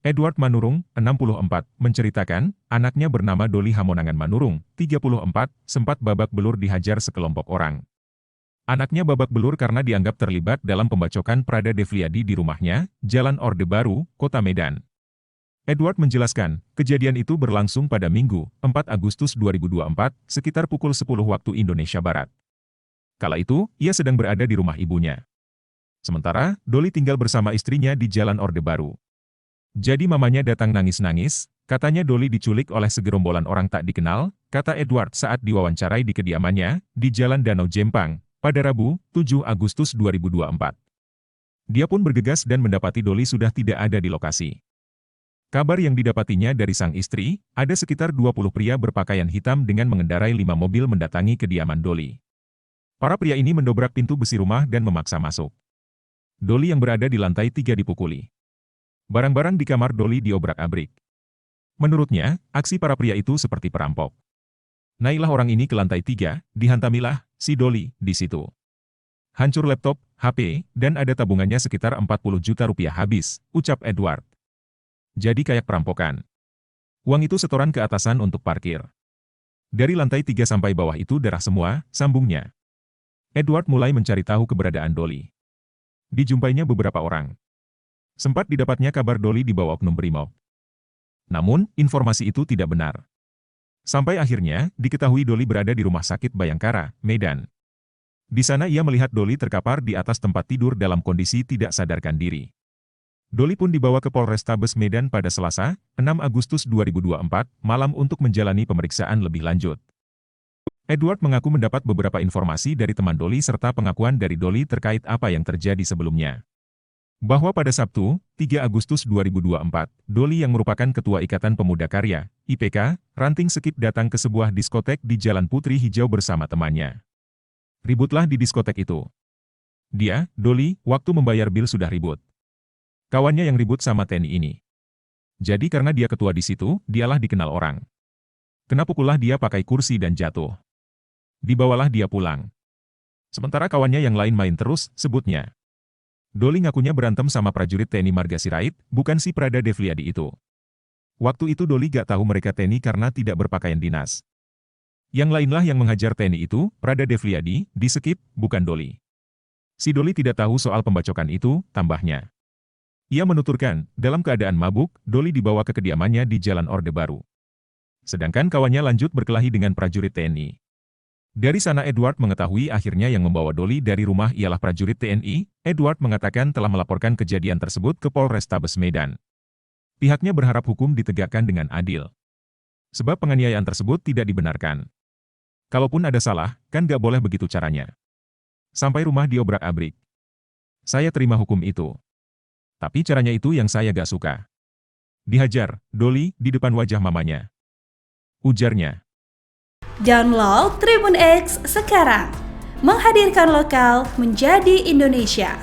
Edward Manurung, 64, menceritakan, anaknya bernama Doli Hamonangan Manurung, 34, sempat babak belur dihajar sekelompok orang. Anaknya babak belur karena dianggap terlibat dalam pembacokan Prada Devliadi di rumahnya, Jalan Orde Baru, Kota Medan. Edward menjelaskan, kejadian itu berlangsung pada Minggu, 4 Agustus 2024, sekitar pukul 10 waktu Indonesia Barat. Kala itu, ia sedang berada di rumah ibunya. Sementara, Doli tinggal bersama istrinya di Jalan Orde Baru. Jadi mamanya datang nangis-nangis, katanya Doli diculik oleh segerombolan orang tak dikenal, kata Edward saat diwawancarai di kediamannya, di Jalan Danau Jempang, pada Rabu, 7 Agustus 2024. Dia pun bergegas dan mendapati Doli sudah tidak ada di lokasi. Kabar yang didapatinya dari sang istri, ada sekitar 20 pria berpakaian hitam dengan mengendarai 5 mobil mendatangi kediaman Doli. Para pria ini mendobrak pintu besi rumah dan memaksa masuk. Doli yang berada di lantai 3 dipukuli. Barang-barang di kamar Doli diobrak-abrik. Menurutnya, aksi para pria itu seperti perampok. Naiklah orang ini ke lantai 3, dihantamilah si Doli di situ. Hancur laptop, HP, dan ada tabungannya sekitar 40 juta rupiah habis, ucap Edward. Jadi kayak perampokan. Uang itu setoran ke atasan untuk parkir. Dari lantai 3 sampai bawah itu darah semua, sambungnya. Edward mulai mencari tahu keberadaan Doli. Dijumpainya beberapa orang. Sempat didapatnya kabar Doli dibawa oknum Brimob. Namun, informasi itu tidak benar. Sampai akhirnya, diketahui Doli berada di Rumah Sakit Bayangkara, Medan. Di sana ia melihat Doli terkapar di atas tempat tidur dalam kondisi tidak sadarkan diri. Doli pun dibawa ke Polrestabes Medan pada Selasa, 6 Agustus 2024, malam untuk menjalani pemeriksaan lebih lanjut. Edward mengaku mendapat beberapa informasi dari teman Doli serta pengakuan dari Doli terkait apa yang terjadi sebelumnya. Bahwa pada Sabtu, 3 Agustus 2024, Doli yang merupakan Ketua Ikatan Pemuda Karya, IPK, Ranting Sekip datang ke sebuah diskotek di Jalan Putri Hijau bersama temannya. Ributlah di diskotek itu. Dia, Doli, waktu membayar bil sudah ribut. Kawannya yang ribut sama Teni ini. Jadi karena dia ketua di situ, dialah dikenal orang. Kena pukullah dia pakai kursi dan jatuh. Dibawalah dia pulang. Sementara kawannya yang lain main terus, sebutnya. Doli ngakunya berantem sama prajurit TNI Marga Sirait, bukan si Prada Devliadi itu. Waktu itu Doli gak tahu mereka TNI karena tidak berpakaian dinas. Yang lainlah yang menghajar TNI itu, Prada Devliadi, di-skip, bukan Doli. Si Doli tidak tahu soal pembacokan itu, tambahnya. Ia menuturkan, dalam keadaan mabuk, Doli dibawa ke kediamannya di Jalan Orde Baru. Sedangkan kawannya lanjut berkelahi dengan prajurit TNI. Dari sana Edward mengetahui akhirnya yang membawa Doli dari rumah ialah prajurit TNI. Edward mengatakan telah melaporkan kejadian tersebut ke Polrestabes Medan. Pihaknya berharap hukum ditegakkan dengan adil. Sebab penganiayaan tersebut tidak dibenarkan. Kalaupun ada salah, kan gak boleh begitu caranya. Sampai rumah diobrak-abrik. Saya terima hukum itu. Tapi caranya itu yang saya gak suka. Dihajar, Doli, di depan wajah mamanya. Ujarnya. Download Tribun X sekarang, menghadirkan lokal menjadi Indonesia.